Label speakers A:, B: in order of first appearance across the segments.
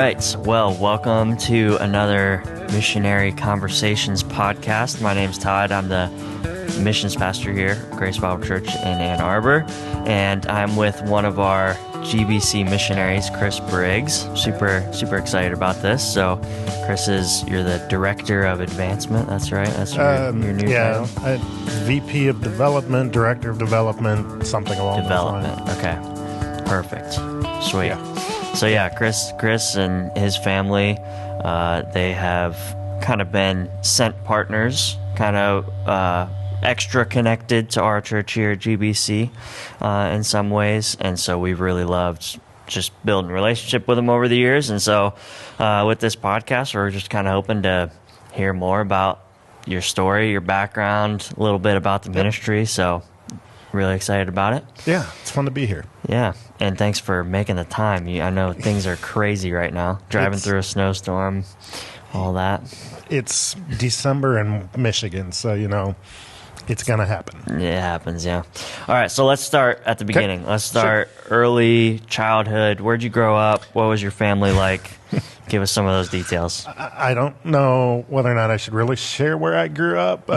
A: right. Well, welcome to another Missionary Conversations podcast. My name's Todd. I'm the missions pastor here at Grace Bible Church in Ann Arbor, and I'm with one of our GBC missionaries, Chris Briggs. Super excited about this. So, you're the Director of Advancement. That's right. That's your new title.
B: VP of Development, Director of Development, something along those lines.
A: Okay, perfect, sweet.
B: Yeah.
A: So Chris and his family, they have kind of been sent partners, kind of extra connected to our church here at GBC in some ways, and so we've really loved just building a relationship with them over the years. And so with this podcast, we're just kind of hoping to hear more about your story, your background, a little bit about the ministry. So really excited about it.
B: Yeah, it's fun to be here.
A: Yeah, and thanks for making the time. I know things are crazy right now, driving through a snowstorm, all that. It's
B: December in Michigan, so, it's going to happen.
A: It happens, yeah. All right, so let's start at the beginning. Okay. Let's start early childhood. Where'd you grow up? What was your family like? Give us some of those details.
B: I don't know whether or not I should really share where I grew up.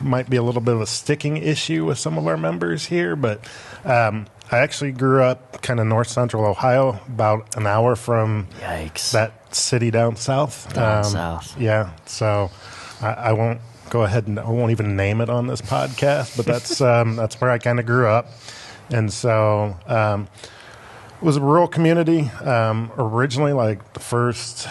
B: Might be a little bit of a sticking issue with some of our members here, but I actually grew up kind of north central Ohio, about an hour from that city down south.
A: South.
B: Yeah, so I won't go ahead and I won't even name it on this podcast, but that's where I kind of grew up. And so it was a rural community. Originally, like the first,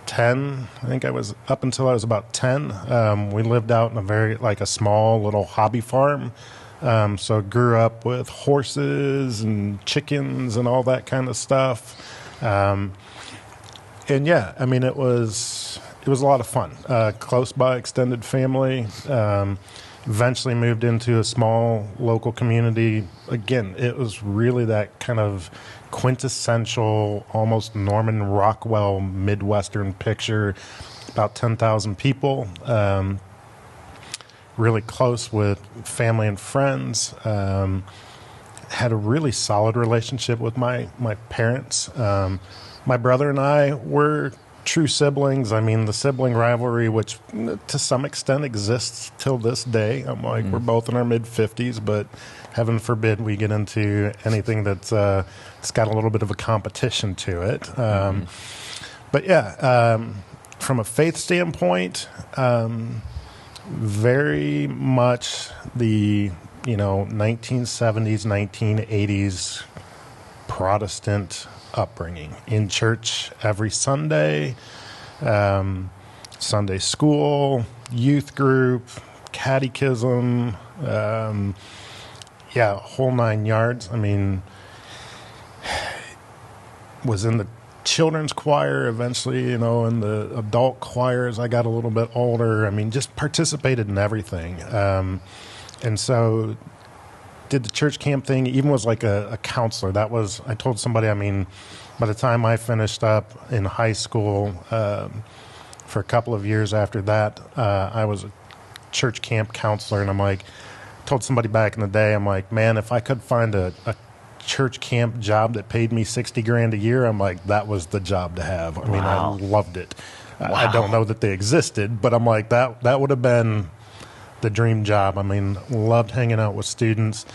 B: 10, I think I was up until I was about 10. We lived out in a small little hobby farm. So grew up with horses and chickens and all that kind of stuff. And yeah, I mean, it was a lot of fun. Close by extended family. Eventually moved into a small local community. Again, it was really that kind of quintessential, almost Norman Rockwell Midwestern picture. About 10,000 people. Really close with family and friends. Had a really solid relationship with my parents. My brother and I were true siblings. I mean, the sibling rivalry, which to some extent exists till this day. I'm like, we're both in our mid-50s, but heaven forbid we get into anything that's it's got a little bit of a competition to it. But yeah, from a faith standpoint, very much the 1970s, 1980s Protestant upbringing. In church every Sunday, Sunday school, youth group, catechism, whole nine yards. I mean, was in the children's choir eventually, in the adult choir as I got a little bit older. I mean, just participated in everything. And so did the church camp thing, even was like a counselor. I told somebody, I mean, by the time I finished up in high school, for a couple of years after that, I was a church camp counselor. And I'm like, told somebody back in the day, I'm like, man, if I could find a church camp job that paid me $60,000 a year, I'm like, that was the job to have. I mean, I loved it. Wow. I don't know that they existed, but I'm like, that would have been the dream job. I mean, loved hanging out with students,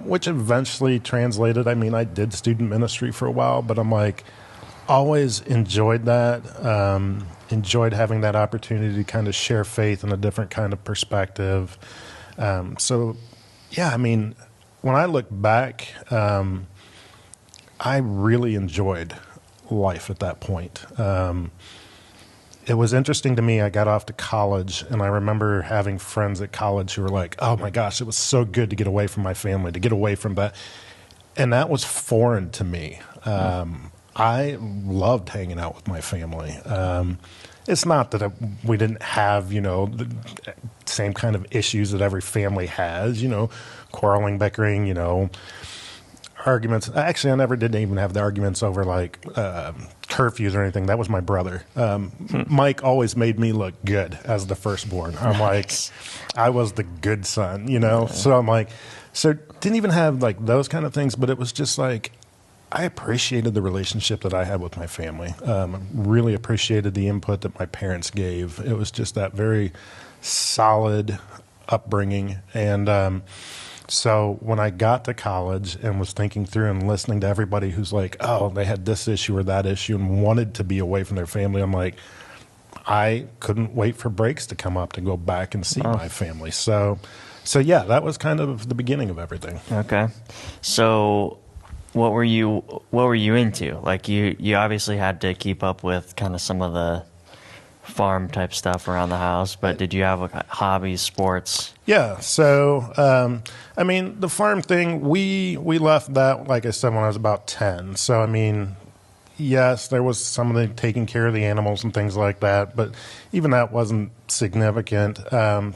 B: which eventually translated. I mean, I did student ministry for a while, but I'm like, always enjoyed that. Enjoyed having that opportunity to kind of share faith in a different kind of perspective. So, yeah, I mean, when I look back, I really enjoyed life at that point. It was interesting to me. I got off to college, and I remember having friends at college who were like, oh, my gosh, it was so good to get away from my family, to get away from that. And that was foreign to me. I loved hanging out with my family. It's not that we didn't have, the same kind of issues that every family has, quarreling, bickering, arguments. Actually, I never did even have the arguments over like curfews or anything. That was my brother. Mike always made me look good as the firstborn. I'm nice. Like, I was the good son, Yeah. So I'm like, so didn't even have like those kind of things, but it was just like, I appreciated the relationship that I had with my family. Really appreciated the input that my parents gave. It was just that very solid upbringing. And so when I got to college and was thinking through and listening to everybody who's like, oh, they had this issue or that issue and wanted to be away from their family, I'm like, I couldn't wait for Briggs to come up to go back and see my family. So yeah, that was kind of the beginning of everything.
A: Okay. So what were you into? Like you obviously had to keep up with kind of some of the farm type stuff around the house, but did you have hobbies, sports?
B: Yeah. So, I mean, the farm thing, we left that, like I said, when I was about 10. So, I mean, yes, there was some of the taking care of the animals and things like that, but even that wasn't significant.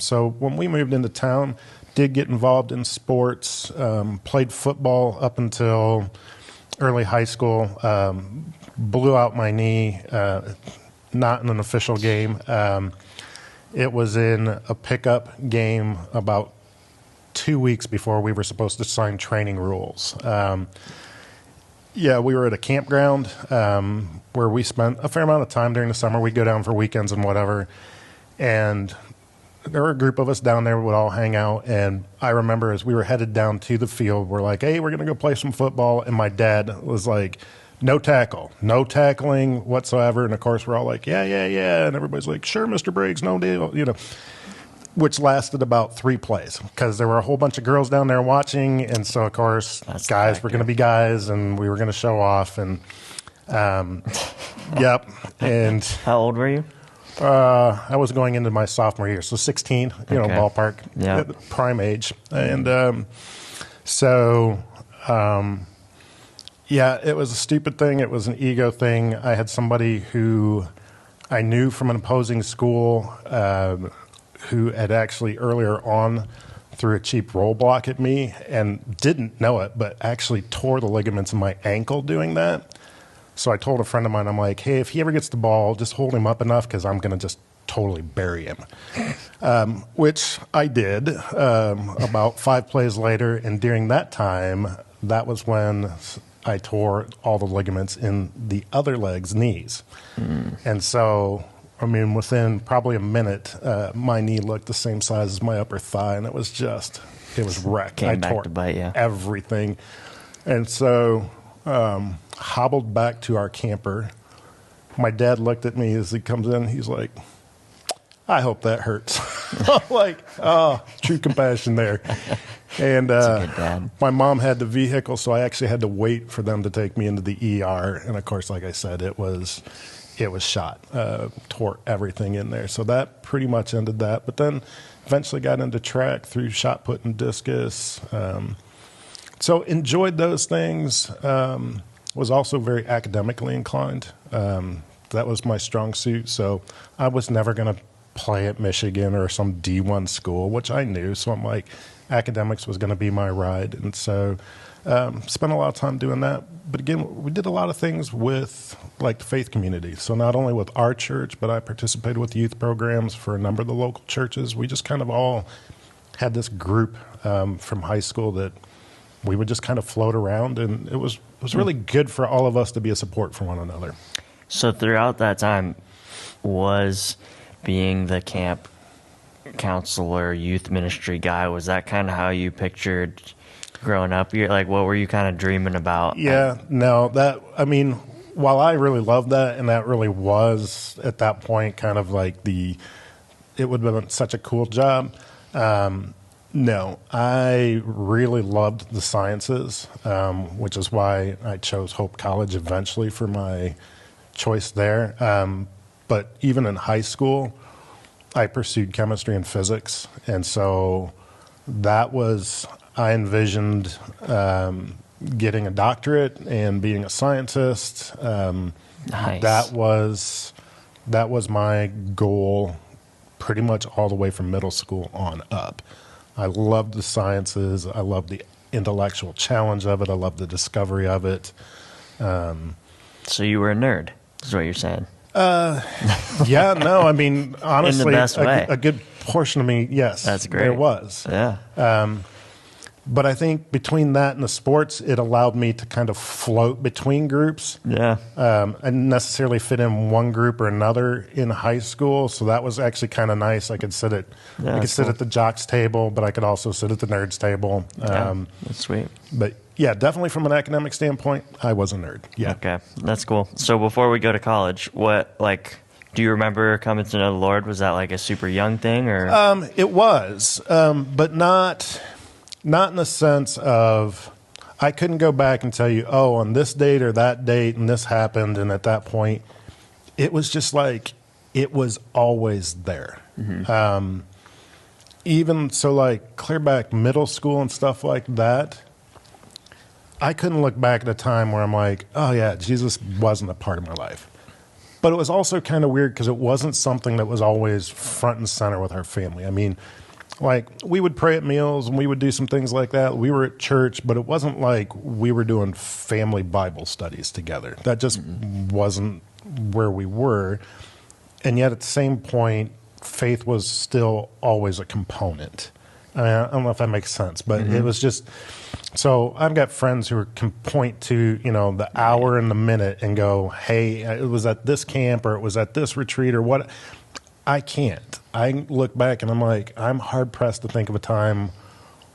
B: So when we moved into town, did get involved in sports, played football up until early high school, blew out my knee, not in an official game. It was in a pickup game about 2 weeks before we were supposed to sign training rules. Yeah, we were at a campground where we spent a fair amount of time during the summer. We'd go down for weekends and whatever. And there were a group of us down there who would all hang out. And I remember as we were headed down to the field, we're like, hey, we're going to go play some football. And my dad was like, no tackling whatsoever. And of course, we're all like, yeah. And everybody's like, sure, Mr. Briggs, no deal, which lasted about 3 plays because there were a whole bunch of girls down there watching. And so, of course, guys were going to be guys and we were going to show off. And, yep. And
A: how old were you?
B: I was going into my sophomore year, so 16, ballpark, prime age. And yeah, it was a stupid thing. It was an ego thing. I had somebody who I knew from an opposing school who had actually earlier on threw a cheap roll block at me and didn't know it, but actually tore the ligaments in my ankle doing that. So I told a friend of mine, I'm like, hey, if he ever gets the ball, just hold him up enough because I'm going to just totally bury him, which I did about 5 plays later. And during that time, that was when I tore all the ligaments in the other leg's knees. And so, I mean, within probably a minute, my knee looked the same size as my upper thigh, and it was wrecked.
A: Came back to bite you.
B: Everything. And so hobbled back to our camper. My dad looked at me as he comes in. He's like, I hope that hurts. I'm like, oh, true compassion there. And
A: That's a good dad.
B: My mom had the vehicle, so I actually had to wait for them to take me into the ER. And, of course, like I said, it was shot, tore everything in there. So that pretty much ended that. But then eventually got into track through shot put and discus. So enjoyed those things. Was also very academically inclined. That was my strong suit. So I was never going to play at Michigan or some D1 school, which I knew. So I'm like, academics was going to be my ride. And so spent a lot of time doing that. But again, we did a lot of things with like the faith community. So not only with our church, but I participated with youth programs for a number of the local churches. We just kind of all had this group from high school that we would just kind of float around, and it was really good for all of us to be a support for one another.
A: So throughout that time, was being the camp counselor, youth ministry guy, was that kind of how you pictured growing up? You're like, what were you kind of dreaming about?
B: Yeah, no, while I really loved that, and that really was at that point kind of like it would have been such a cool job. No, I really loved the sciences, which is why I chose Hope College eventually for my choice there. But even in high school, I pursued chemistry and physics. And so I envisioned getting a doctorate and being a scientist.
A: Nice.
B: That was my goal pretty much all the way from middle school on up. I loved the sciences. I loved the intellectual challenge of it. I loved the discovery of it.
A: So you were a nerd, is what you're saying?
B: Yeah, no, I mean, honestly,
A: in the best way.
B: A good portion of me, yes.
A: That's great.
B: There was.
A: Yeah.
B: But I think between that and the sports, it allowed me to kind of float between groups.
A: Yeah.
B: I didn't necessarily fit in one group or another in high school, so that was actually kind of nice. I could sit at at the jocks table, but I could also sit at the nerds table.
A: That's sweet.
B: But yeah, definitely from an academic standpoint, I was a nerd. Yeah.
A: Okay, that's cool. So before we go to college, do you remember coming to know the Lord? Was that like a super young thing, or?
B: It was, but not in the sense of I couldn't go back and tell you, oh, on this date or that date, and this happened, and at that point, it was just like it was always there. Mm-hmm. Even so, like clear back middle school and stuff like that, I couldn't look back at a time where I'm like, oh yeah, Jesus wasn't a part of my life. But it was also kind of weird because it wasn't something that was always front and center with our family. I mean, like we would pray at meals and we would do some things like that. We were at church, but it wasn't like we were doing family Bible studies together. That just wasn't where we were. And yet at the same point, faith was still always a component. I don't know if that makes sense, but it was just, so I've got friends who can point to, the hour and the minute and go, hey, it was at this camp or it was at this retreat or what. I can't. I look back and I'm like, I'm hard pressed to think of a time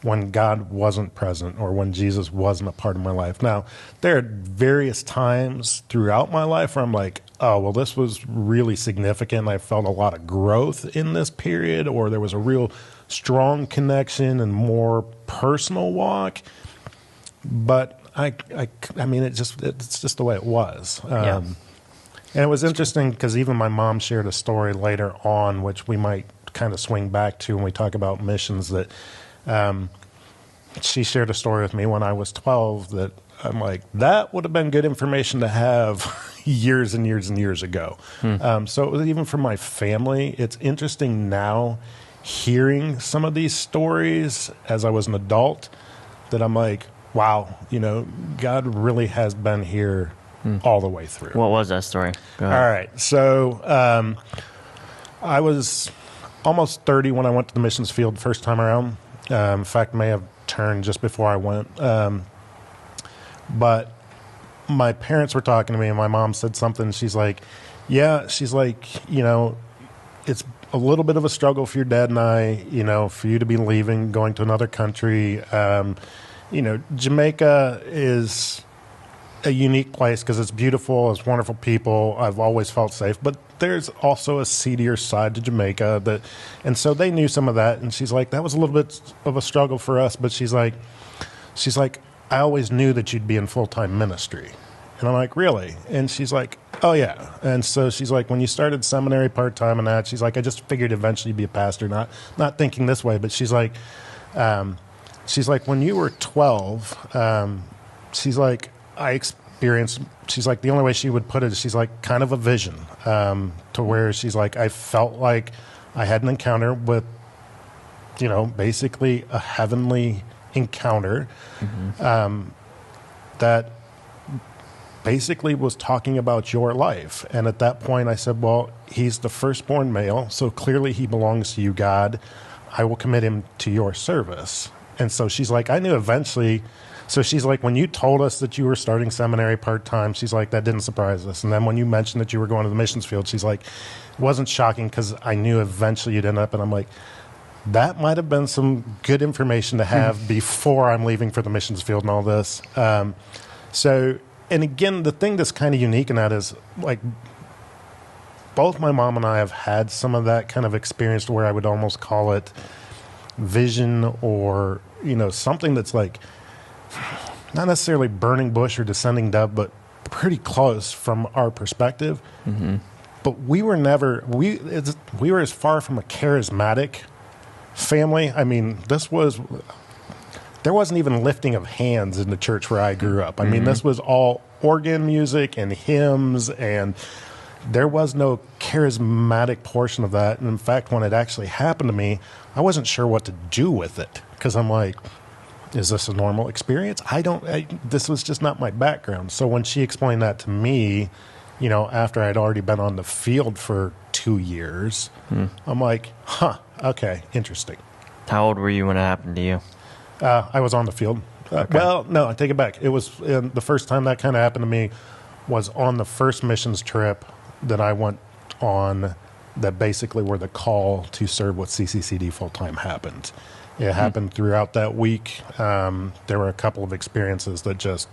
B: when God wasn't present or when Jesus wasn't a part of my life. Now, there are various times throughout my life where I'm like, oh, well, this was really significant. I felt a lot of growth in this period, or there was a real strong connection and more personal walk. But I mean, it's just the way it was. And it was interesting because even my mom shared a story later on, which we might kind of swing back to when we talk about missions, that she shared a story with me when I was 12 that I'm like, that would have been good information to have years and years and years ago. So it was, even for my family, it's interesting now hearing some of these stories as I was an adult that I'm like, wow, God really has been here all the way through.
A: What was that story? Go ahead.
B: All right. So I was almost 30 when I went to the missions field the first time around. In fact, may have turned just before I went. But my parents were talking to me, and my mom said something. She's like, it's a little bit of a struggle for your dad and I, for you to be leaving, going to another country. Jamaica is a unique place because it's beautiful, it's wonderful people. I've always felt safe, but there's also a seedier side to Jamaica and so they knew some of that. And she's like, that was a little bit of a struggle for us, but she's like, I always knew that you'd be in full-time ministry. And I'm like, really? And she's like, oh yeah. And so she's like, when you started seminary part-time and that, she's like, I just figured eventually you'd be a pastor, not thinking this way, but she's like, when you were 12, she's like, I experienced, she's like, the only way she would put it is she's like kind of a vision to where she's like, I felt like I had an encounter with, basically a heavenly encounter that basically was talking about your life. And at that point I said, well, he's the firstborn male, so clearly he belongs to you, God. I will commit him to your service. And so she's like, I knew eventually. So she's like, when you told us that you were starting seminary part-time, she's like, that didn't surprise us. And then when you mentioned that you were going to the missions field, she's like, it wasn't shocking because I knew eventually you'd end up. And I'm like, that might have been some good information to have before I'm leaving for the missions field and all this. So, and again, the thing that's kind of unique in that is, like, both my mom and I have had some of that kind of experience to where I would almost call it vision or, something that's like, not necessarily burning bush or descending dove, but pretty close from our perspective. But we were never, we were as far from a charismatic family. I mean, there wasn't even lifting of hands in the church where I grew up. I mean, this was all organ music and hymns, and there was no charismatic portion of that. And in fact, when it actually happened to me, I wasn't sure what to do with it because I'm like, is this a normal experience? This was just not my background. So when she explained that to me, after I'd already been on the field for 2 years, I'm like, okay, interesting.
A: How old were you when it happened to you?
B: I was on the field.
A: Okay.
B: Well, no, I take it back. It was the first time that kind of happened to me was on the first missions trip that I went on, that basically where the call to serve with CCCD full-time happened. It happened throughout that week. There were a couple of experiences that just,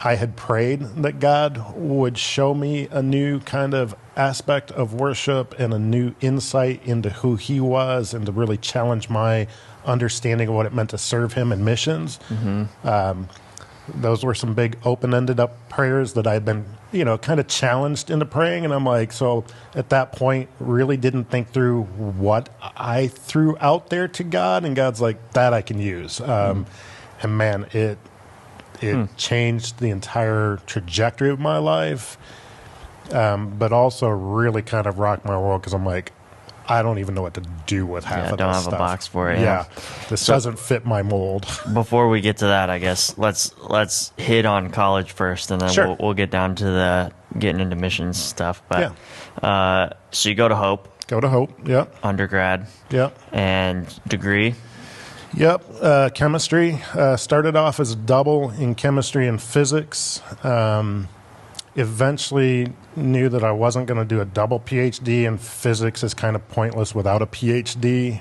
B: I had prayed that God would show me a new kind of aspect of worship and a new insight into who he was, and to really challenge my understanding of what it meant to serve him in missions. Those were some big open-ended up prayers that I'd been, kind of challenged into praying. And I'm like, so at that point, really didn't think through what I threw out there to God. And God's like, that I can use. And man, it changed the entire trajectory of my life. But also really kind of rocked my world, because I'm like, I don't even know what to do with half of this stuff.
A: Don't have a box for it.
B: Yeah, this doesn't fit my mold.
A: Before we get to that, I guess let's hit on college first, and then
B: Sure.
A: we'll get down to the getting into missions stuff. But so you go to Hope.
B: Go to Hope. Yep.
A: Undergrad.
B: Yep.
A: And degree.
B: Yep. Chemistry. Started off as a double in chemistry and physics. Eventually knew that I wasn't going to do a double PhD, and physics is kind of pointless without a PhD.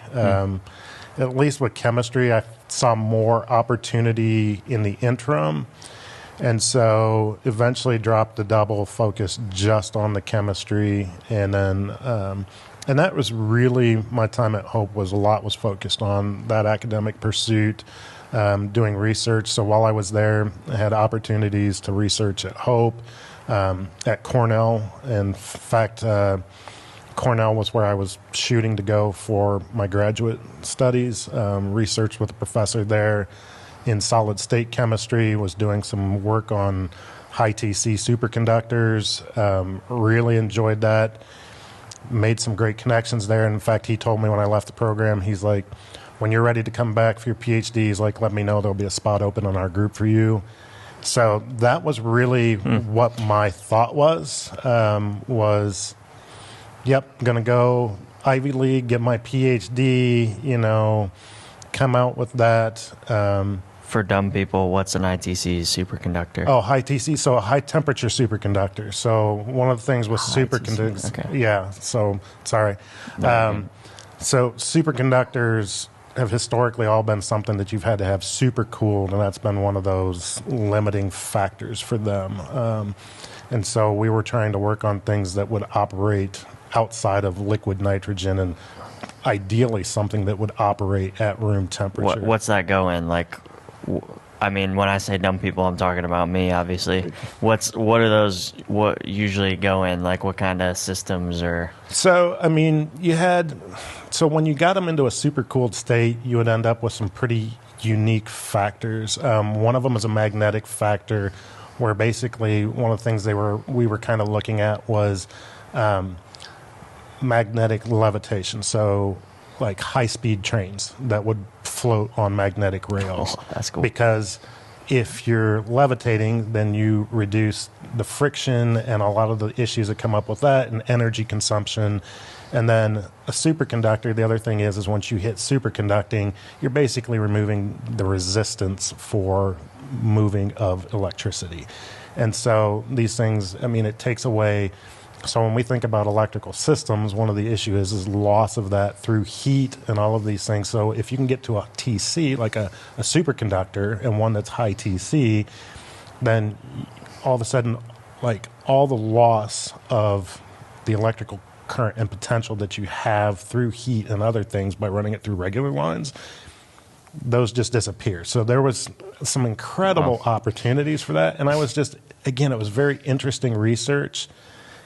B: At least with chemistry, I saw more opportunity in the interim. And so eventually dropped the double, focused just on the chemistry. And then, and that was really my time at Hope, was a lot was focused on that academic pursuit, doing research. So while I was there, I had opportunities to research at Hope, at Cornell. In fact, Cornell was where I was shooting to go for my graduate studies. Researched with a professor there in solid state chemistry, was doing some work on high TC superconductors. Really enjoyed that. Made some great connections there. In fact, he told me when I left the program, he's like, when you're ready to come back for your PhD, he's like, let me know, there'll be a spot open on our group for you. So that was really what my thought was, yep, going to go Ivy League, get my PhD, come out with that.
A: For dumb people, what's an ITC superconductor?
B: Oh, high TC, so a high temperature superconductor. So one of the things with superconductors,
A: okay.
B: Yeah, so sorry. So superconductors have historically all been something that you've had to have super cooled, and that's been one of those limiting factors for them. And so we were trying to work on things that would operate outside of liquid nitrogen, and ideally something that would operate at room temperature.
A: What's that go in? Like, I mean, when I say dumb people, I'm talking about me, obviously. What are those, what usually go in? Like, what kind of systems or?
B: So, I mean, so when you got them into a super cooled state, you would end up with some pretty unique factors. One of them is a magnetic factor, where basically one of the things we were kind of looking at was magnetic levitation. So like high-speed trains that would float on magnetic rails.
A: Oh, that's cool.
B: Because if you're levitating, then you reduce the friction and a lot of the issues that come up with that, and energy consumption. And then a superconductor, the other thing is once you hit superconducting, you're basically removing the resistance for moving of electricity. And so these things, I mean, it takes away. So when we think about electrical systems, one of the issues is loss of that through heat and all of these things. So if you can get to a TC, like a superconductor, and one that's high TC, then all of a sudden, like all the loss of the electrical current and potential that you have through heat and other things by running it through regular lines, those just disappear. So there was some incredible opportunities for that. And I was just, again, it was very interesting research.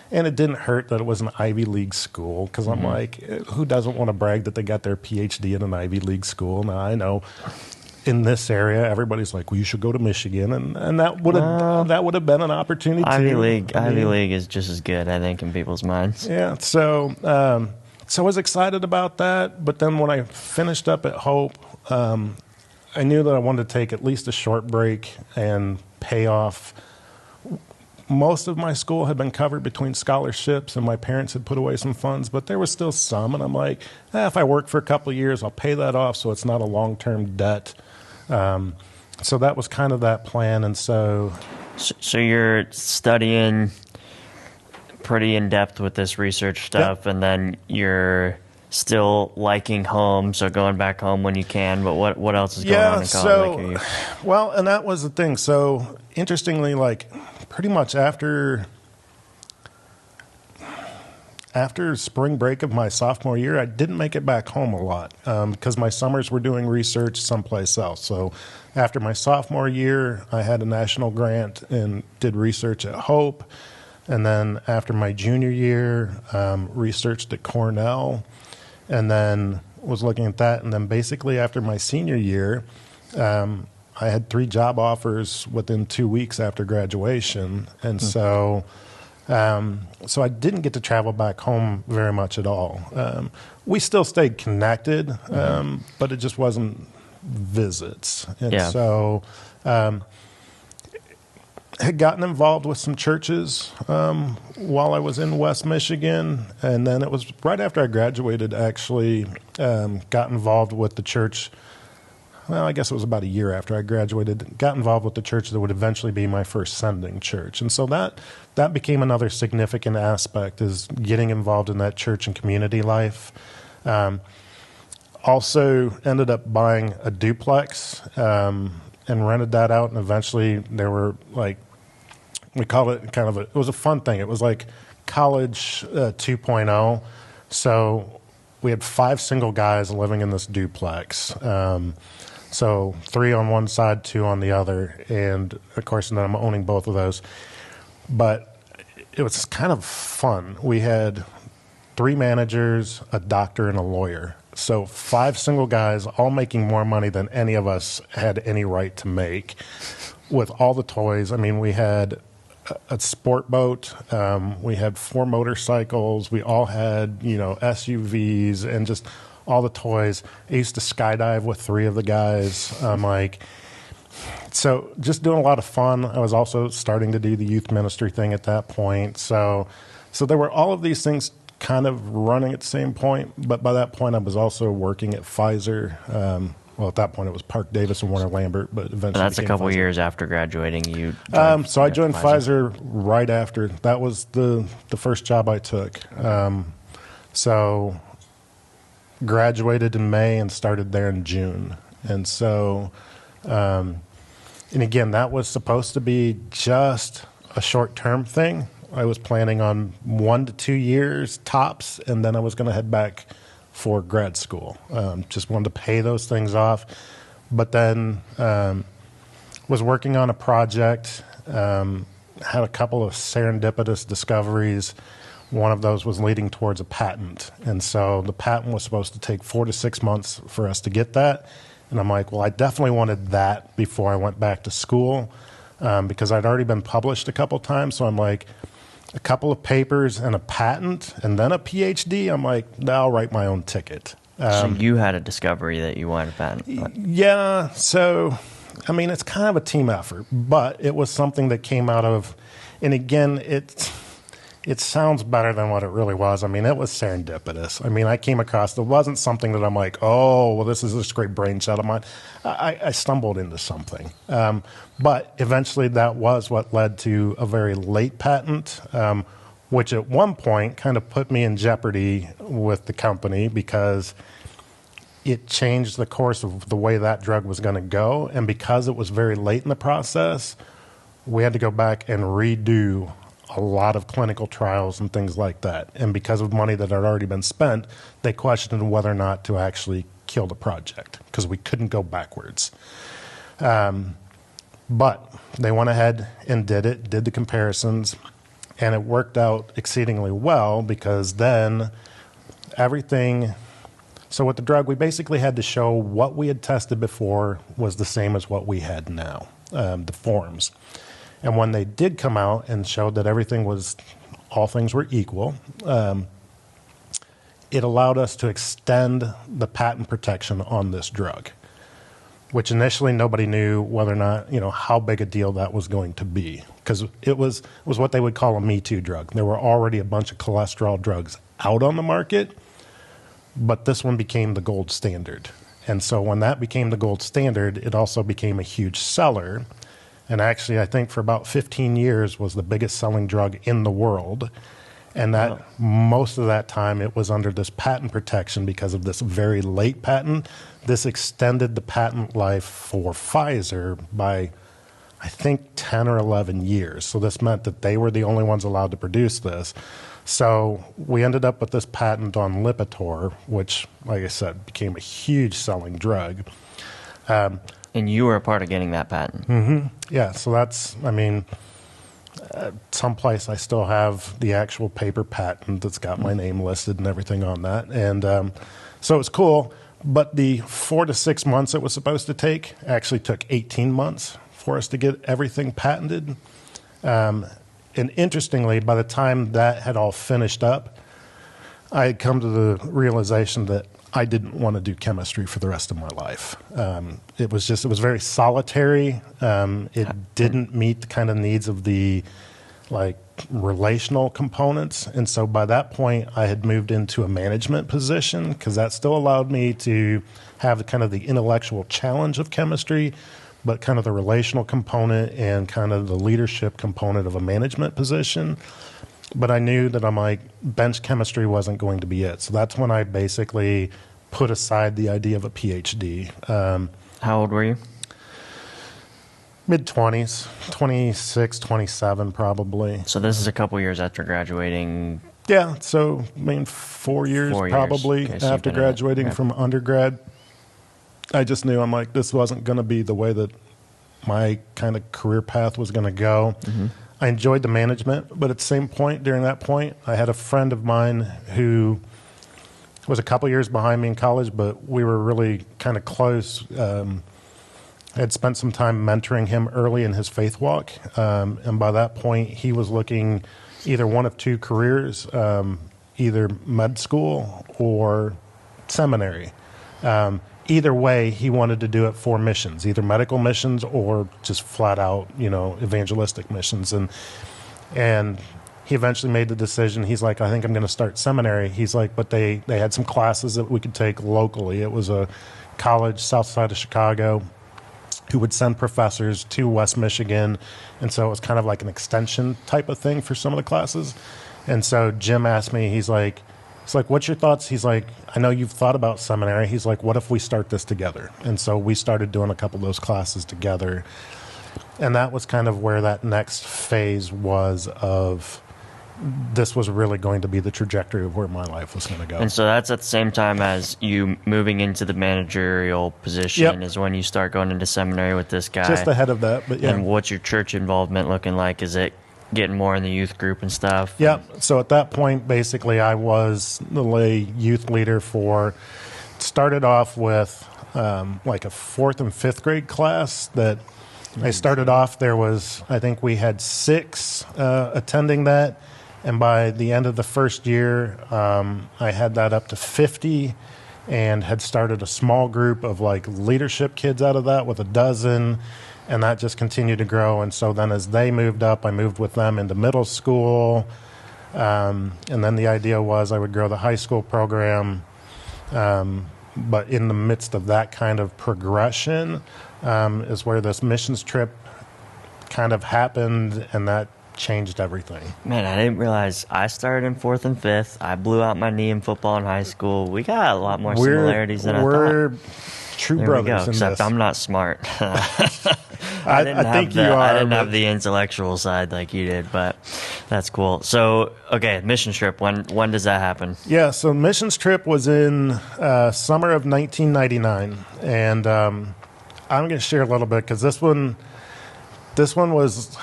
B: And it didn't hurt that it was an Ivy League school, because I'm like, who doesn't want to brag that they got their PhD in an Ivy League school? Now, I know in this area, everybody's like, well, you should go to Michigan. And that would have been an opportunity
A: Ivy
B: too.
A: Ivy League is just as good, I think, in people's minds.
B: Yeah, so I was excited about that. But then when I finished up at Hope, I knew that I wanted to take at least a short break and pay off most of my school had been covered between scholarships, and my parents had put away some funds, but there was still some. And I'm like, if I work for a couple of years, I'll pay that off so it's not a long-term debt. So that was kind of that plan. And
A: so you're studying pretty in depth with this research stuff, and then you're still liking home, so going back home when you can. But what else is going on in college?
B: Well, and that was the thing. So interestingly, like pretty much after spring break of my sophomore year, I didn't make it back home a lot because my summers were doing research someplace else. So after my sophomore year, I had a national grant and did research at Hope. And then after my junior year, researched at Cornell, and then was looking at that. And then basically after my senior year, I had 3 job offers within 2 weeks after graduation. And so I didn't get to travel back home very much at all. We still stayed connected, but it just wasn't visits. And so had gotten involved with some churches while I was in West Michigan. And then it was right after I graduated, actually, got involved with the church. Well, I guess it was about a year after I graduated, got involved with the church that would eventually be my first sending church. And so that became another significant aspect, is getting involved in that church and community life. Also ended up buying a duplex and rented that out. And eventually there were like, we called it it was a fun thing. It was like college 2.0. So we had 5 single guys living in this duplex. So 3 on one side, 2 on the other. And of course, then I'm owning both of those. But it was kind of fun. We had 3 managers, a doctor, and a lawyer. So 5 single guys, all making more money than any of us had any right to make, with all the toys. I mean, we had a sport boat. We had 4 motorcycles. We all had, SUVs and just all the toys. I used to skydive with 3 of the guys. So just doing a lot of fun. I was also starting to do the youth ministry thing at that point. So there were all of these things kind of running at the same point. But by that point, I was also working at Pfizer. Well, at that point, it was Park Davis and Warner Lambert, but eventually
A: that's a couple years after graduating. You
B: so I joined Pfizer right after. That was the first job I took. So graduated in May and started there in June. And so, and again, that was supposed to be just a short-term thing. I was planning on 1 to 2 years tops, and then I was going to head back for grad school. Just wanted to pay those things off. But then was working on a project, had a couple of serendipitous discoveries. One of those was leading towards a patent. And so the patent was supposed to take 4 to 6 months for us to get that. And I'm like, well, I definitely wanted that before I went back to school because I'd already been published a couple times. So I'm like, a couple of papers and a patent and then a PhD. I'm like, I'll write my own ticket.
A: So you had a discovery that you wanted a patent.
B: Yeah. So, I mean, it's kind of a team effort, but it was something that came out of, and again, it sounds better than what it really was. I mean, it was serendipitous. I mean, I came across, it wasn't something that I'm like, oh, well, this is this great brainchild of mine. I stumbled into something. But eventually that was what led to a very late patent, which at one point kind of put me in jeopardy with the company because it changed the course of the way that drug was going to go. And because it was very late in the process, we had to go back and redo a lot of clinical trials and things like that. And because of money that had already been spent, they questioned whether or not to actually kill the project because we couldn't go backwards. But they went ahead and did the comparisons, and it worked out exceedingly well because then everything... So with the drug, we basically had to show what we had tested before was the same as what we had now, the forms. And when they did come out and showed that all things were equal, it allowed us to extend the patent protection on this drug. which initially nobody knew whether or not, how big a deal that was going to be, because it was what they would call a Me Too drug. There were already a bunch of cholesterol drugs out on the market, but this one became the gold standard. And so when that became the gold standard, it also became a huge seller. And actually, I think for about 15 years was the biggest selling drug in the world. And that most of that time it was under this patent protection because of this very late patent. This extended the patent life for Pfizer by, I think, 10 or 11 years. So this meant that they were the only ones allowed to produce this. So we ended up with this patent on Lipitor, which, like I said, became a huge selling drug.
A: And you were a part of getting that patent.
B: Mm-hmm. Yeah, so that's, someplace I still have the actual paper patent that's got my name listed and everything on that. And so it's cool. But the 4 to 6 months it was supposed to take actually took 18 months for us to get everything patented. And interestingly, by the time that had all finished up, I had come to the realization that I didn't want to do chemistry for the rest of my life. It was very solitary. It didn't meet the kind of needs of the relational components. And so by that point, I had moved into a management position because that still allowed me to have kind of the intellectual challenge of chemistry, but kind of the relational component and kind of the leadership component of a management position. But I knew that bench chemistry wasn't going to be it. So that's when I basically put aside the idea of a PhD.
A: How old were you?
B: Mid-20s, 26, 27 probably.
A: So this is a couple years after graduating.
B: Yeah, so 4 years probably
A: okay, so
B: after graduating from undergrad. I just knew this wasn't going to be the way that my kind of career path was going to go. Mm-hmm. I enjoyed the management, but at the same point, during that point, I had a friend of mine who was a couple years behind me in college, but we were really kind of close. I had spent some time mentoring him early in his faith walk, and by that point, he was looking either one of two careers, either med school or seminary. Either way, he wanted to do it for missions, either medical missions or just flat out, evangelistic missions. And he eventually made the decision. He's like, I think I'm going to start seminary. He's like, but they had some classes that we could take locally. It was a college south side of Chicago who would send professors to West Michigan. And so it was kind of like an extension type of thing for some of the classes. And so Jim asked me, he's like, what's your thoughts? He's like, I know you've thought about seminary. He's like, what if we start this together? And so we started doing a couple of those classes together. And that was kind of where that next phase was of this was really going to be the trajectory of where my life was going to go.
A: And so that's at the same time as you moving into the managerial position is when you start going into seminary with this guy.
B: Just ahead of that, but yeah.
A: And what's your church involvement looking like? Is it getting more in the youth group and stuff?
B: Yeah. So at that point, basically, I was the lay youth leader started off with like a 4th and 5th grade class that I started off. I think we had 6 attending that. And by the end of the first year, I had that up to 50 and had started a small group of leadership kids out of that with 12. And that just continued to grow. And so then as they moved up, I moved with them into middle school. And then the idea was I would grow the high school program. But in the midst of that kind of progression is where this missions trip kind of happened, and that changed everything.
A: Man, I didn't realize I started in 4th and 5th. I blew out my knee in football in high school. We got a lot more similarities than I thought.
B: We're true brothers.
A: Except I'm not smart.
B: I think you are.
A: I didn't have the intellectual side like you did, but that's cool. So, okay, mission trip. When does that happen?
B: Yeah, so missions trip was in summer of 1999, and I'm going to share a little bit because this one was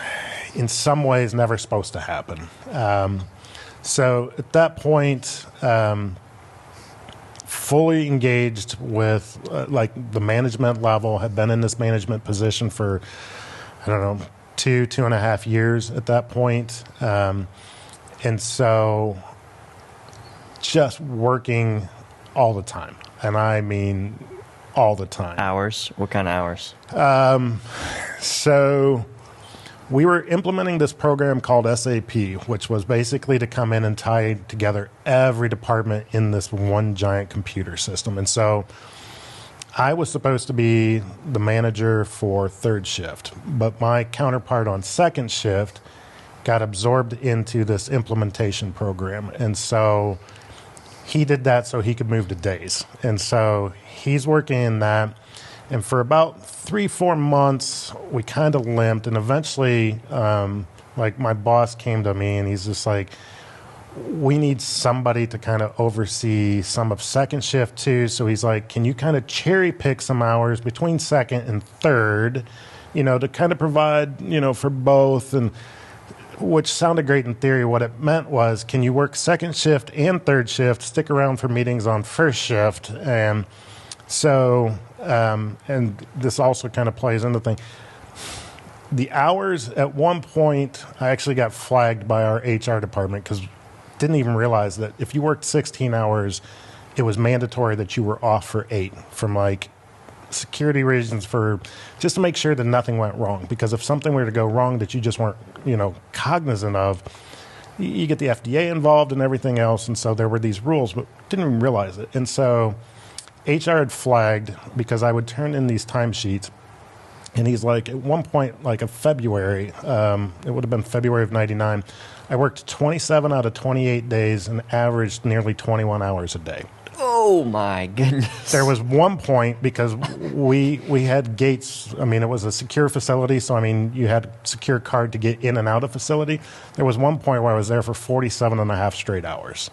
B: in some ways never supposed to happen. So at that point, fully engaged with the management level, had been in this management position for, 2.5 years at that point. And so just working all the time. And I mean all the time.
A: Hours? What kind of hours?
B: So we were implementing this program called SAP, which was basically to come in and tie together every department in this one giant computer system. And so I was supposed to be the manager for third shift, but my counterpart on second shift got absorbed into this implementation program. And so he did that so he could move to days. And so he's working in that. And for about 3-4 months, we kind of limped. And eventually, like my boss came to me and he's just like, we need somebody to kind of oversee some of second shift too. So he's like, can you kind of cherry pick some hours between second and third, to kind of provide, for both, and which sounded great in theory. What it meant was, can you work second shift and third shift, stick around for meetings on first shift? And so, and this also kind of plays into the thing. The hours, at one point, I actually got flagged by our HR department because didn't even realize that if you worked 16 hours, it was mandatory that you were off for 8 from like security reasons, for just to make sure that nothing went wrong. Because if something were to go wrong that you just weren't, cognizant of, you get the FDA involved and everything else. And so there were these rules, but didn't even realize it. And so HR had flagged because I would turn in these timesheets. And he's like, at one point, like of February, it would have been February of 99, I worked 27 out of 28 days and averaged nearly 21 hours a day.
A: Oh, my goodness.
B: There was one point, because we had gates. I mean, it was a secure facility, so, you had a secure card to get in and out of facility. There was one point where I was there for 47 and a half straight hours.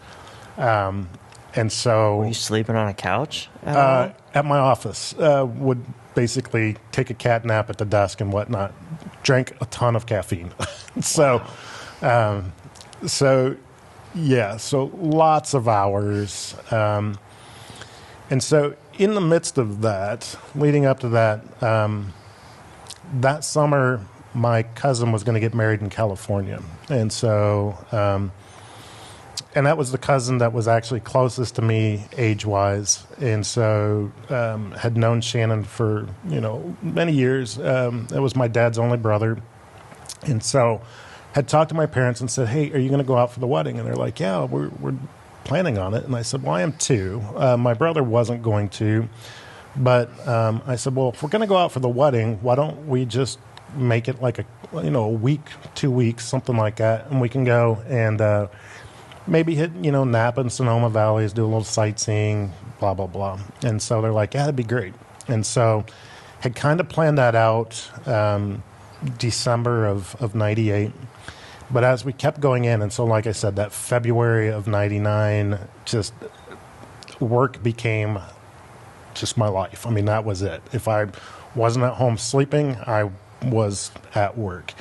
B: And so...
A: Were you sleeping on a couch
B: at my office. Would basically take a cat nap at the desk and whatnot. Drank a ton of caffeine. So...
A: Wow.
B: So lots of hours. And so in the midst of that, leading up to that, that summer, my cousin was going to get married in California. And so, and that was the cousin that was actually closest to me age-wise. And so had known Shannon for, many years. It was my dad's only brother. And so... had talked to my parents and said, hey, are you going to go out for the wedding? And they're like, yeah, we're planning on it. And I said, well, I am too. My brother wasn't going to. But I said, well, if we're going to go out for the wedding, why don't we just make it like a week, 2 weeks, something like that. And we can go and maybe hit, Napa and Sonoma Valleys, do a little sightseeing, blah, blah, blah. And so they're like, yeah, that'd be great. And so had kind of planned that out December of 98. But as we kept going in, and so like I said, that February of 99, just work became just my life. That was it. If I wasn't at home sleeping, I was at work.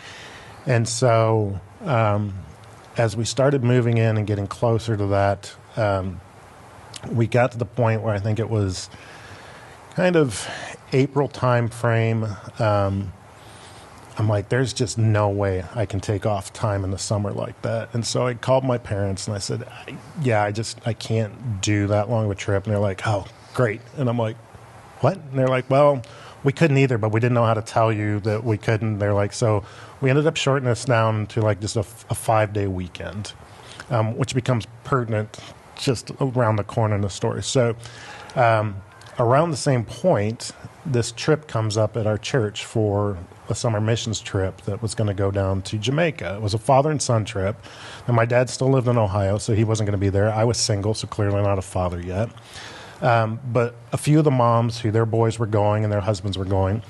B: And so as we started moving in and getting closer to that, we got to the point where I think it was kind of April time frame. I'm like, there's just no way I can take off time in the summer like that. And so I called my parents and I said, I can't do that long of a trip. And they're like, oh, great. And I'm like, what? And they're like, well, we couldn't either, but we didn't know how to tell you that we couldn't. They're like, so we ended up shortening this down to like just a 5-day weekend, which becomes pertinent just around the corner in the story. So around the same point, this trip comes up at our church for a summer missions trip that was going to go down to Jamaica. It was a father and son trip. And my dad still lived in Ohio, so he wasn't going to be there. I was single, so clearly not a father yet. But a few of the moms who their boys were going and their husbands were going,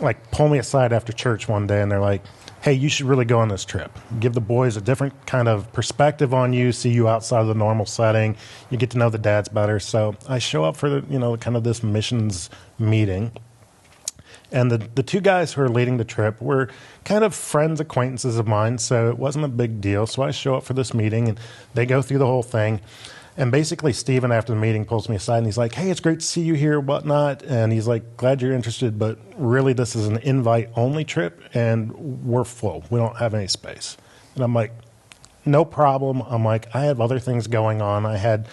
B: like, pull me aside after church one day, and they're like, hey, you should really go on this trip. Give the boys a different kind of perspective on you, see you outside of the normal setting. You get to know the dads better. So I show up for, kind of this missions meeting. And the two guys who are leading the trip were kind of friends, acquaintances of mine, so it wasn't a big deal. So I show up for this meeting, and they go through the whole thing. And basically, Stephen, after the meeting, pulls me aside, and he's like, hey, it's great to see you here, whatnot. And he's like, glad you're interested, but really this is an invite-only trip, and we're full. We don't have any space. And I'm like, no problem. I'm like, I have other things going on. I had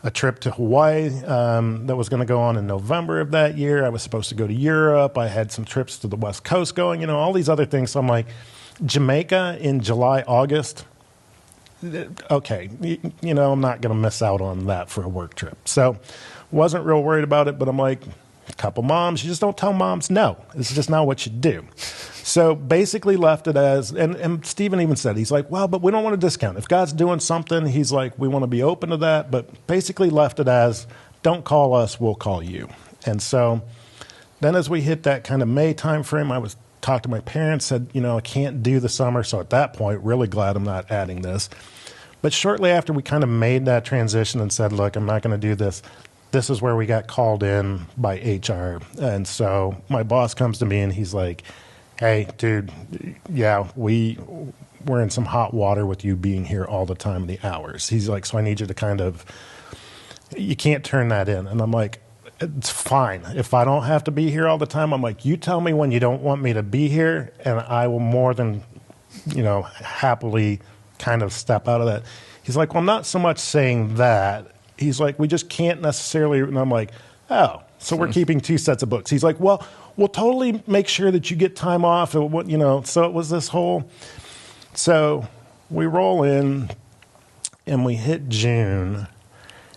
B: a trip to Hawaii that was going to go on in November of that year. I was supposed to go to Europe. I had some trips to the West Coast going, all these other things. So I'm like, Jamaica in July, August, okay, I'm not going to miss out on that for a work trip. So wasn't real worried about it, but I'm like, a couple moms, you just don't tell moms no. It's just not what you do. So basically left it as, and Stephen even said, he's like, well, but we don't want to discount. If God's doing something, he's like, we want to be open to that, but basically left it as, don't call us, we'll call you. And so then as we hit that kind of May time frame, I was talked to my parents, said, I can't do the summer. So at that point, really glad I'm not adding this. But shortly after we kind of made that transition and said, look, I'm not going to do this, this is where we got called in by HR. And so my boss comes to me and he's like, hey, dude, yeah, we're in some hot water with you being here all the time in the hours. He's like, so I need you to you can't turn that in. And I'm like, it's fine. If I don't have to be here all the time, I'm like, you tell me when you don't want me to be here, and I will more than, happily kind of step out of that. He's like, well, not so much saying that. He's like, we just can't necessarily. And I'm like, oh, so we're keeping two sets of books. He's like, well, we'll totally make sure that you get time off. So it was this whole. So we roll in, and we hit June,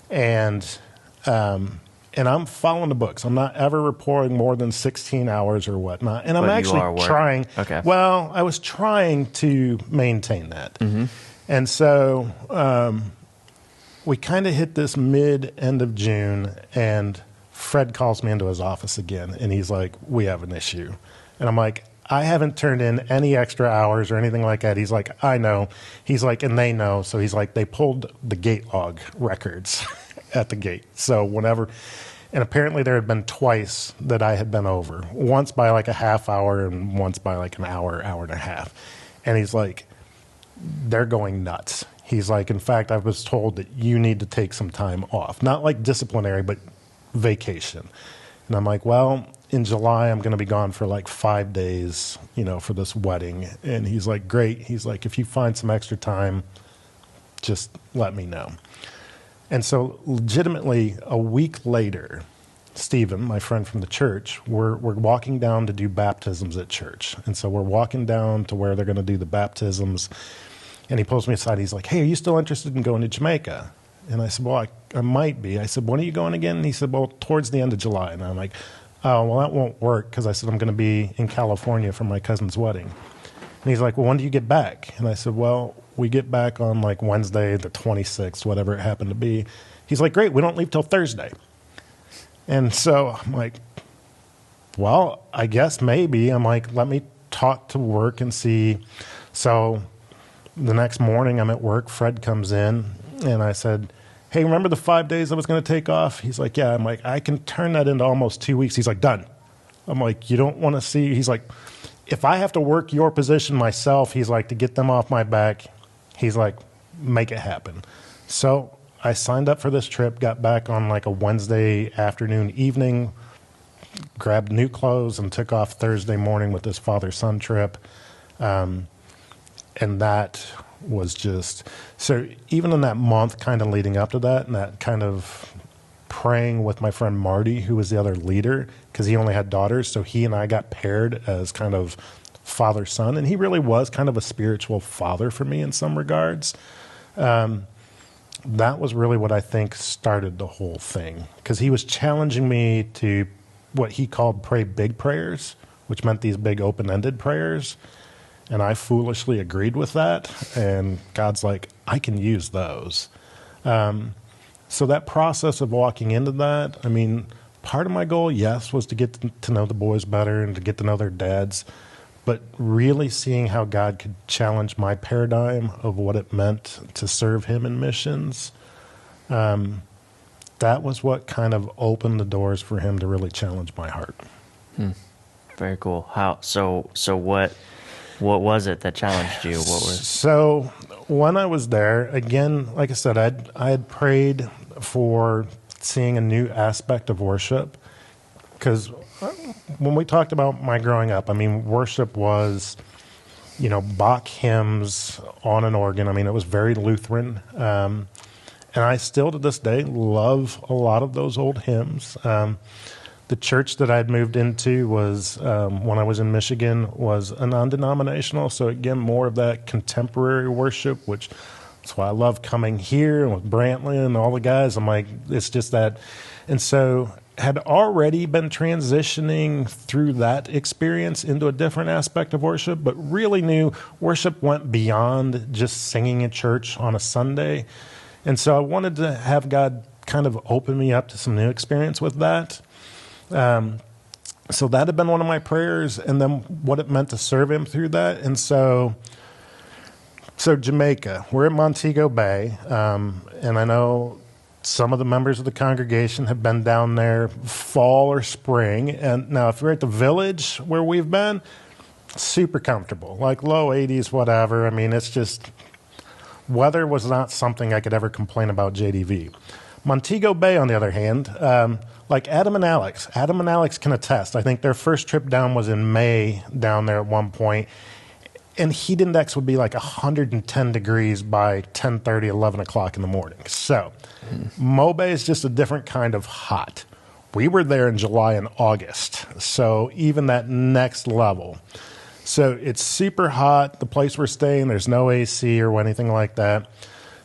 B: and I'm following the books. I'm not ever reporting more than 16 hours or whatnot. And I'm actually trying.
A: Okay.
B: Well, I was trying to maintain that. Mm-hmm. And so we kind of hit this end of June, and Fred calls me into his office again, and he's like, we have an issue. And I'm like, I haven't turned in any extra hours or anything like that. He's like, I know. He's like, and they know. So he's like, they pulled the gate log records at the gate. So and apparently there had been twice that I had been over, once by like a half hour and once by like an hour and a half. And he's like, they're going nuts. He's like, in fact, I was told that you need to take some time off, not like disciplinary, but vacation. And I'm like, well, in July, I'm going to be gone for like 5 days, for this wedding. And he's like, great. He's like, if you find some extra time, just let me know. And so legitimately a week later, Stephen, my friend from the church, we're walking down to do baptisms at church. And so we're walking down to where they're going to do the baptisms. And he pulls me aside. He's like, hey, are you still interested in going to Jamaica? And I said, well, I might be. I said, when are you going again? And he said, well, towards the end of July. And I'm like, oh, well, that won't work, because I said, I'm going to be in California for my cousin's wedding. And he's like, well, when do you get back? And I said, well, we get back on like Wednesday, the 26th, whatever it happened to be. He's like, great, we don't leave till Thursday. And so I'm like, well, I guess maybe. I'm like, let me talk to work and see. So the next morning I'm at work, Fred comes in, and I said, hey, remember the 5 days I was going to take off? He's like, yeah. I'm like, I can turn that into almost 2 weeks. He's like, done. I'm like, you don't want to see? He's like, if I have to work your position myself, he's like, to get them off my back, he's like, make it happen. So I signed up for this trip, got back on like a Wednesday afternoon, evening, grabbed new clothes, and took off Thursday morning with this father-son trip. And that was just, so even in that month kind of leading up to that, and that kind of praying with my friend Marty, who was the other leader, because he only had daughters, so he and I got paired as kind of father-son, and he really was kind of a spiritual father for me in some regards. That was really what I think started the whole thing, because he was challenging me to what he called pray big prayers, which meant these big open-ended prayers, and I foolishly agreed with that, and God's like, I can use those. So that process of walking into that, I mean, part of my goal, yes, was to get to know the boys better and to get to know their dads, but really seeing how God could challenge my paradigm of what it meant to serve him in missions, that was what kind of opened the doors for him to really challenge my heart.
A: Very cool. So what was it that challenged you?
B: So when I was there, again, like I said, I had prayed for seeing a new aspect of worship, because when we talked about my growing up, I mean, worship was, Bach hymns on an organ. I mean, it was very Lutheran. And And I still, to this day, love a lot of those old hymns. The church that I'd moved into was, when I was in Michigan, was a non-denominational. So again, more of that contemporary worship, which that's why I love coming here and with Brantley and all the guys. I'm like, it's just that. And so had already been transitioning through that experience into a different aspect of worship, but really knew worship went beyond just singing in church on a Sunday. And so I wanted to have God kind of open me up to some new experience with that. So that had been one of my prayers, and then what it meant to serve him through that. And so Jamaica, we're in Montego Bay, and I know some of the members of the congregation have been down there fall or spring. And now if you're at the village where we've been, super comfortable, like low 80s, whatever. I mean, it's just, weather was not something I could ever complain about JDV. Montego Bay, on the other hand, like Adam and Alex can attest. I think their first trip down was in May down there at one point, and heat index would be like 110 degrees by 10:30, 11 o'clock in the morning. So Mo Bay is just a different kind of hot. We were there in July and August, so even that next level. So it's super hot. The place we're staying, there's no AC or anything like that.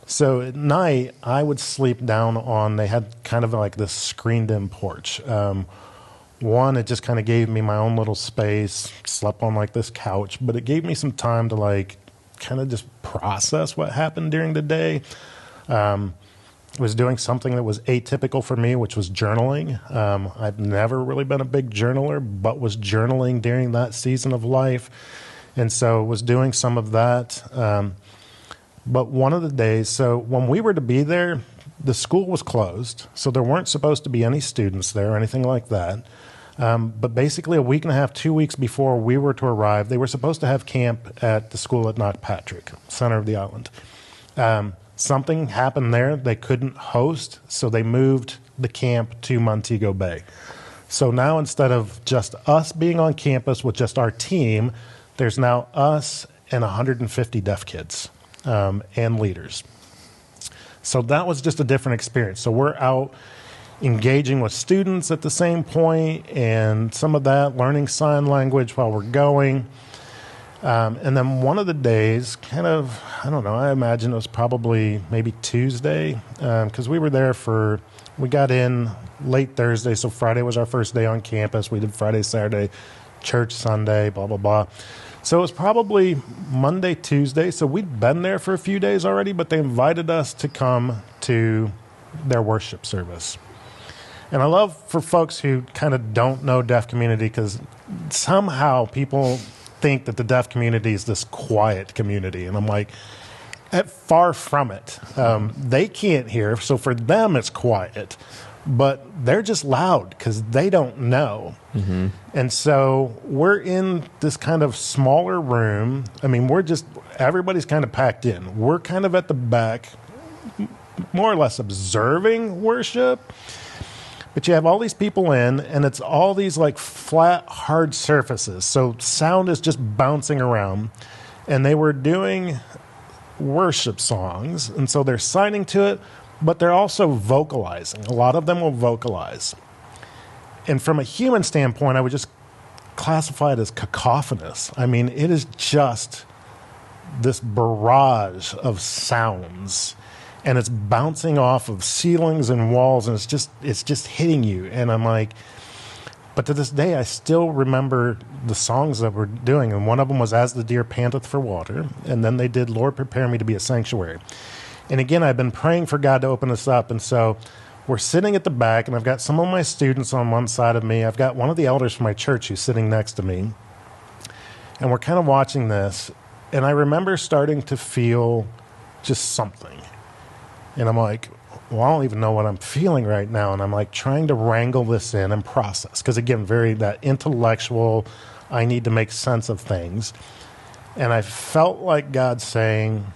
B: So at night, I would sleep down on, they had kind of like this screened-in porch. One, it just kind of gave me my own little space, slept on like this couch, but it gave me some time to like kind of just process what happened during the day. I was doing something that was atypical for me, which was journaling. I've never really been a big journaler, but was journaling during that season of life. And so was doing some of that. But one of the days, so when we were to be there, the school was closed, so there weren't supposed to be any students there or anything like that. But basically a week and a half, 2 weeks before we were to arrive, they were supposed to have camp at the school at Knockpatrick, center of the island. Something happened there. They couldn't host, so they moved the camp to Montego Bay. So now instead of just us being on campus with just our team, there's now us and 150 deaf kids and leaders. So that was just a different experience. So we're out engaging with students at the same point, and some of that, learning sign language while we're going. And then one of the days, kind of, I don't know, I imagine it was probably maybe Tuesday, because we were there we got in late Thursday, so Friday was our first day on campus. We did Friday, Saturday, church Sunday, blah, blah, blah. So it was probably Monday, Tuesday, so we'd been there for a few days already, but they invited us to come to their worship service. And I love for folks who kind of don't know deaf community, because somehow people think that the deaf community is this quiet community, and I'm like, far from it. They can't hear, so for them it's quiet, but they're just loud because they don't know. Mm-hmm. And so we're in this kind of smaller room. I mean, everybody's kind of packed in. We're kind of at the back, more or less observing worship. But you have all these people in, and it's all these like flat, hard surfaces. So sound is just bouncing around. And they were doing worship songs, and so they're signing to it, but they're also vocalizing. A lot of them will vocalize. And from a human standpoint, I would just classify it as cacophonous. I mean, it is just this barrage of sounds, and it's bouncing off of ceilings and walls, and it's just hitting you. And I'm like, but to this day, I still remember the songs that we're doing. And one of them was As the Deer Panteth for Water. And then they did Lord Prepare Me to Be a Sanctuary. And again, I've been praying for God to open us up. And so we're sitting at the back, and I've got some of my students on one side of me. I've got one of the elders from my church who's sitting next to me. And we're kind of watching this. And I remember starting to feel just something. And I'm like, well, I don't even know what I'm feeling right now. And I'm like trying to wrangle this in and process. Because again, very that intellectual, I need to make sense of things. And I felt like God saying,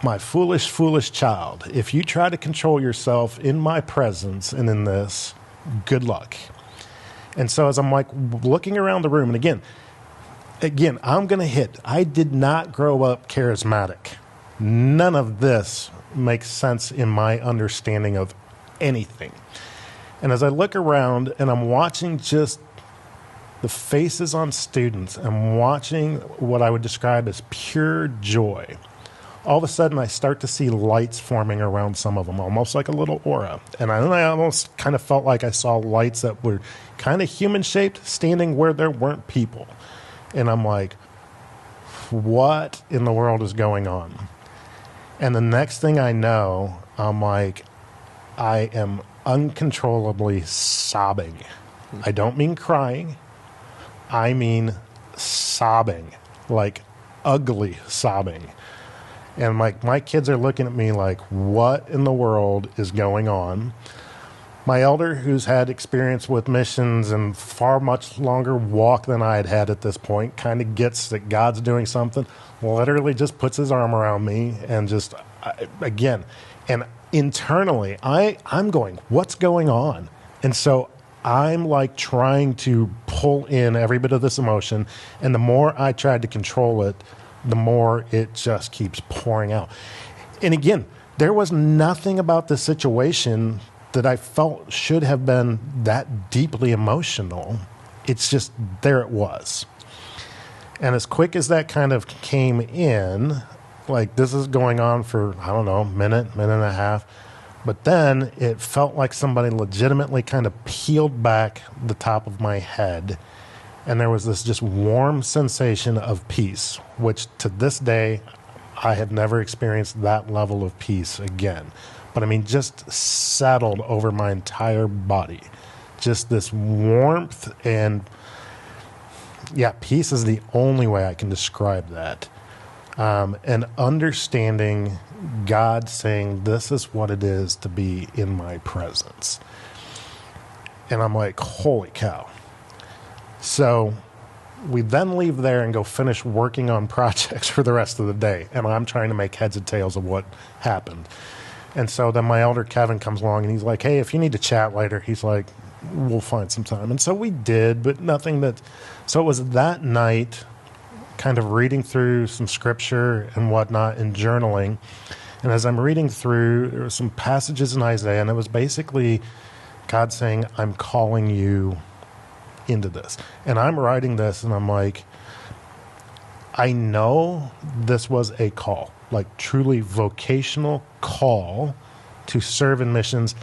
B: my foolish, foolish child, if you try to control yourself in my presence and in this, good luck. And so as I'm like looking around the room, and again, I'm going to hit. I did not grow up charismatic. None of this make sense in my understanding of anything. And as I look around and I'm watching just the faces on students, I'm watching what I would describe as pure joy. All of a sudden, I start to see lights forming around some of them, almost like a little aura. And I almost kind of felt like I saw lights that were kind of human-shaped, standing where there weren't people. And I'm like, what in the world is going on? And the next thing I know, I'm like, I am uncontrollably sobbing. I don't mean crying. I mean sobbing, like ugly sobbing. And my kids are looking at me like, what in the world is going on? My elder, who's had experience with missions and far much longer walk than I had had at this point, kind of gets that God's doing something, literally just puts his arm around me and just, again, and internally, I'm going, what's going on? And so I'm like trying to pull in every bit of this emotion, and the more I tried to control it, the more it just keeps pouring out. And again, there was nothing about the situation that I felt should have been that deeply emotional. It's just, there it was. And as quick as that kind of came in, like this is going on for, I don't know, minute and a half. But then it felt like somebody legitimately kind of peeled back the top of my head. And there was this just warm sensation of peace, which to this day, I have never experienced that level of peace again. But I mean, just settled over my entire body. Just this warmth and, yeah, peace is the only way I can describe that. And understanding God saying, this is what it is to be in my presence. And I'm like, holy cow. So we then leave there and go finish working on projects for the rest of the day. And I'm trying to make heads and tails of what happened. And so then my elder Kevin comes along and he's like, hey, if you need to chat later, he's like, we'll find some time. And so we did, but nothing that, so it was that night kind of reading through some scripture and whatnot and journaling. And as I'm reading through, there were some passages in Isaiah, and it was basically God saying, I'm calling you into this. And I'm writing this and I'm like, I know this was a call, like truly vocational call to serve in missions.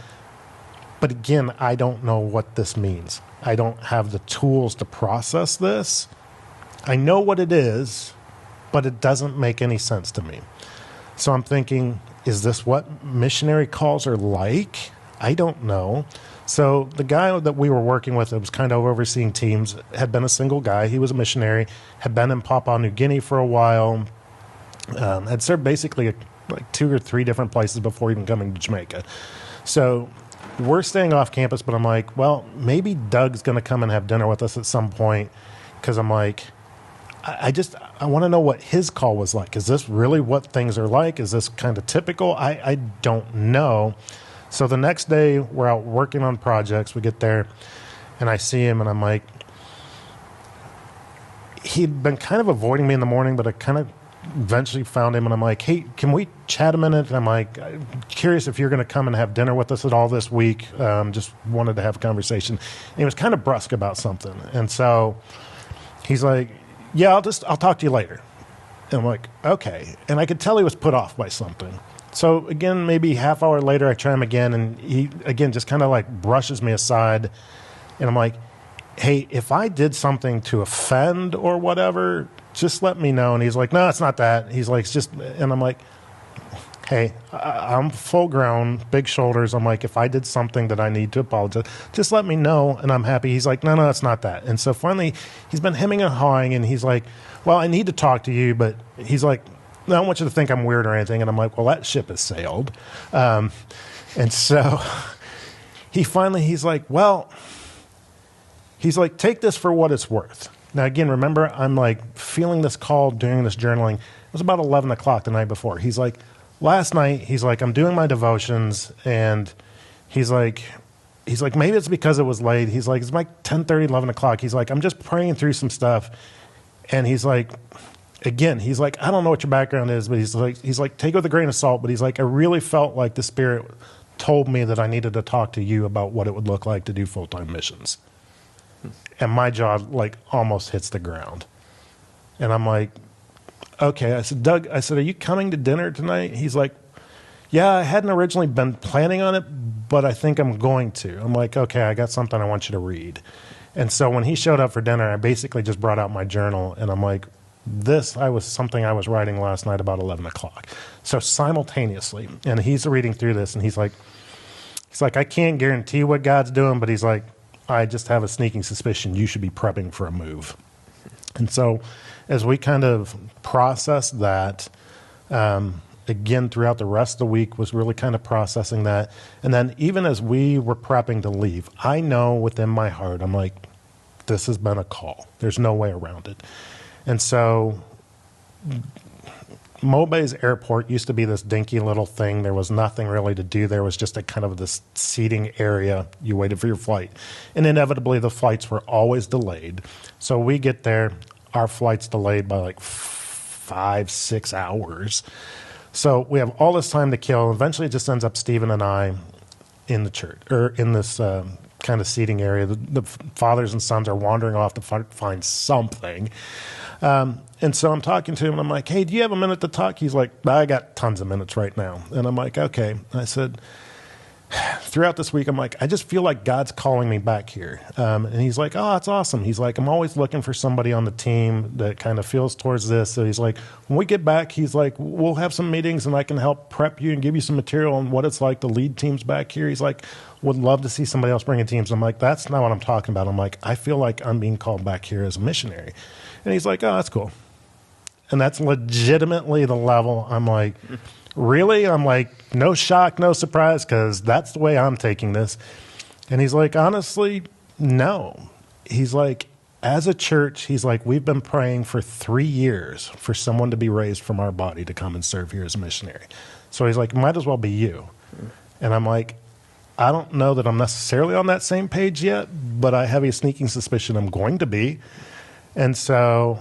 B: But again, I don't know what this means. I don't have the tools to process this. I know what it is, but it doesn't make any sense to me. So I'm thinking, is this what missionary calls are like? I don't know. So the guy that we were working with that was kind of overseeing teams had been a single guy. He was a missionary, had been in Papua New Guinea for a while, had served basically like 2 or 3 different places before even coming to Jamaica. So we're staying off campus, but I'm like, well, maybe Doug's going to come and have dinner with us at some point, because I'm like, I want to know what his call was like. Is this really what things are like? Is this kind of typical? I don't know. So the next day, we're out working on projects. We get there, and I see him, and I'm like, he'd been kind of avoiding me in the morning, but I kind of eventually found him, and I'm like, hey, can we chat a minute? And I'm like, I'm curious if you're going to come and have dinner with us at all this week. Just wanted to have a conversation. And he was kind of brusque about something. And so he's like, yeah, I'll talk to you later. And I'm like, okay. And I could tell he was put off by something. So again, maybe half hour later, I try him again, and he, again, just kind of like brushes me aside. And I'm like, hey, if I did something to offend or whatever, just let me know. And he's like, no, it's not that. He's like, it's just, and I'm like, hey, I'm full grown, big shoulders. I'm like, if I did something that I need to apologize, just let me know, and I'm happy. He's like, no, it's not that. And so finally, he's been hemming and hawing, and he's like, well, I need to talk to you, but he's like, no, I don't want you to think I'm weird or anything. And I'm like, well, that ship has sailed. And so he's like, well, he's like, take this for what it's worth. Now, again, remember, I'm like feeling this call during this journaling. It was about 11 o'clock the night before. He's like, last night, he's like, I'm doing my devotions, and he's like, maybe it's because it was late. He's like, it's like 10:30, 11 o'clock. He's like, I'm just praying through some stuff. And he's like, again, he's like, I don't know what your background is, but he's like, take it with a grain of salt. But he's like, I really felt like the Spirit told me that I needed to talk to you about what it would look like to do full-time missions. And my jaw like almost hits the ground. And I'm like, okay. I said, Doug, are you coming to dinner tonight? He's like, yeah, I hadn't originally been planning on it, but I think I'm going to. I'm like, okay, I got something I want you to read. And so when he showed up for dinner, I basically just brought out my journal, and I'm like, something I was writing last night about 11 o'clock. So simultaneously, and he's reading through this, and he's like, I can't guarantee what God's doing, but he's like, I just have a sneaking suspicion you should be prepping for a move. And so as we kind of processed that, again, throughout the rest of the week was really kind of processing that. And then even as we were prepping to leave, I know within my heart, I'm like, this has been a call. There's no way around it. And so Mobay's airport used to be this dinky little thing. There was nothing really to do. There was just a kind of this seating area. You waited for your flight. And inevitably, the flights were always delayed. So we get there, our flight's delayed by like 5-6 hours. So we have all this time to kill. Eventually, it just ends up Stephen and I in the church, or in this kind of seating area. The fathers and sons are wandering off to find something. And so I'm talking to him, and I'm like, hey, do you have a minute to talk? He's like, I got tons of minutes right now. And I'm like, okay. I said, throughout this week, I'm like, I just feel like God's calling me back here. And he's like, oh, that's awesome. He's like, I'm always looking for somebody on the team that kind of feels towards this. So he's like, when we get back, he's like, we'll have some meetings and I can help prep you and give you some material on what it's like to lead teams back here. He's like, would love to see somebody else bringing teams. I'm like, that's not what I'm talking about. I'm like, I feel like I'm being called back here as a missionary. And he's like, oh, that's cool. And that's legitimately the level. I'm like, really? I'm like, no shock, no surprise, because that's the way I'm taking this. And he's like, honestly, no. He's like, as a church, he's like, we've been praying for 3 years for someone to be raised from our body to come and serve here as a missionary. So he's like, might as well be you. And I'm like, I don't know that I'm necessarily on that same page yet, but I have a sneaking suspicion I'm going to be. And so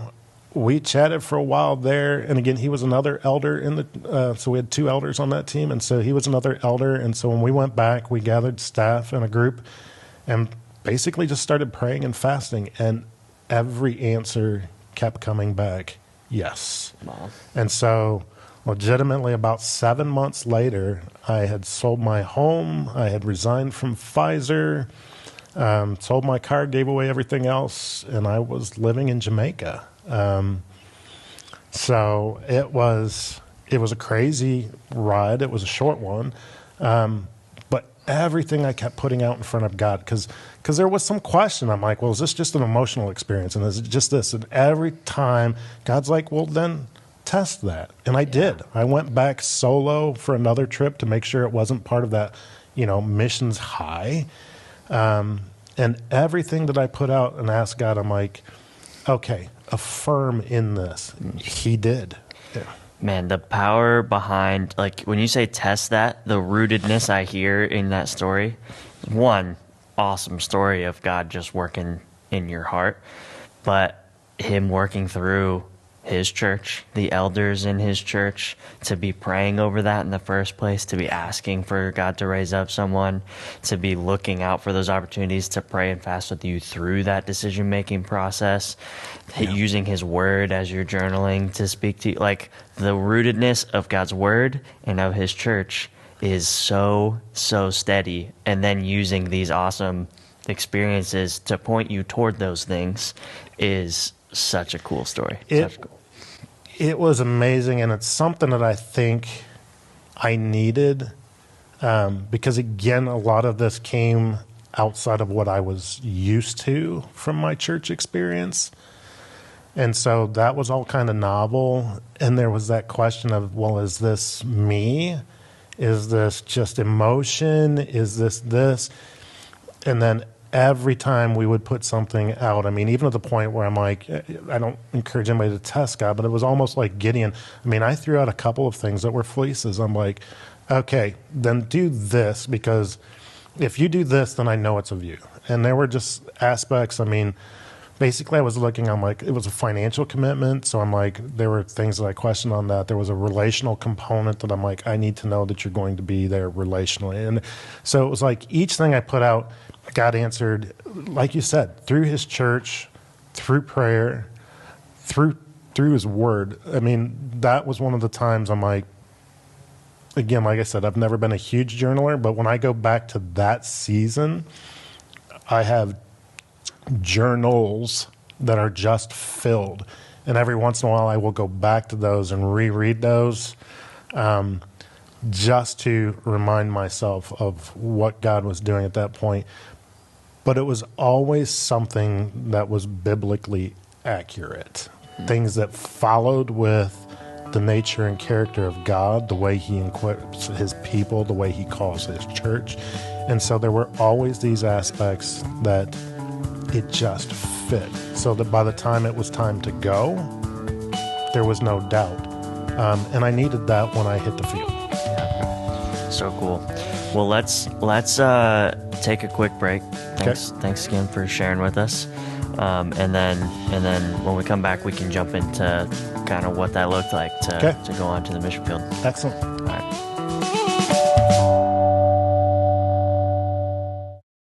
B: we chatted for a while there, and again, he was another elder in the. So we had 2 elders on that team, and so he was another elder. And so when we went back, we gathered staff in a group, and basically just started praying and fasting, and every answer kept coming back, yes.
A: Wow.
B: And so, legitimately, about 7 months later, I had sold my home, I had resigned from Pfizer, sold my car, gave away everything else, and I was living in Jamaica. So it was a crazy ride. It was a short one. But everything I kept putting out in front of God, because there was some question. I'm like, well, is this just an emotional experience? And is it just this? And every time God's like, well, then test that. And I did. I went back solo for another trip to make sure it wasn't part of that, missions high. And everything that I put out and asked God, I'm like, okay, affirm in this. He did. Yeah.
A: Man, the power behind, like, when you say test that, the rootedness I hear in that story, one, awesome story of God just working in your heart, but him working through his church, the elders in his church, to be praying over that in the first place, to be asking for God to raise up someone, to be looking out for those opportunities to pray and fast with you through that decision-making process, using his word as you're journaling to speak to you. Like, the rootedness of God's word and of his church is so steady, and then using these awesome experiences to point you toward those things is such a cool story.
B: It was amazing, and it's something that I think I needed, because, again, a lot of this came outside of what I was used to from my church experience. And so that was all kind of novel. And there was that question of, well, is this me? Is this just emotion? Is this? And then every time we would put something out, I mean, even at the point where I'm like, I don't encourage anybody to test God, but it was almost like Gideon. I mean, I threw out a couple of things that were fleeces. I'm like, okay, then do this, because if you do this, then I know it's of you. And there were just aspects, I mean, basically I was looking, I'm like, it was a financial commitment. So I'm like, there were things that I questioned on that. There was a relational component that I'm like, I need to know that you're going to be there relationally. And so it was like each thing I put out, God answered, like you said, through his church, through prayer, through his word. I mean, that was one of the times I'm like, again, like I said, I've never been a huge journaler, but when I go back to that season, I have journals that are just filled. And every once in a while, I will go back to those and reread those just to remind myself of what God was doing at that point. But it was always something that was biblically accurate. Things that followed with the nature and character of God, the way he equips his people, the way he calls his church. And so there were always these aspects that it just fit. So that by the time it was time to go, there was no doubt. And I needed that when I hit the field.
A: Yeah. So cool. Well, let's take a quick break. Thanks again for sharing with us. And then when we come back, we can jump into kind of what that looked like to go on to the mission field.
B: Excellent.
A: All right.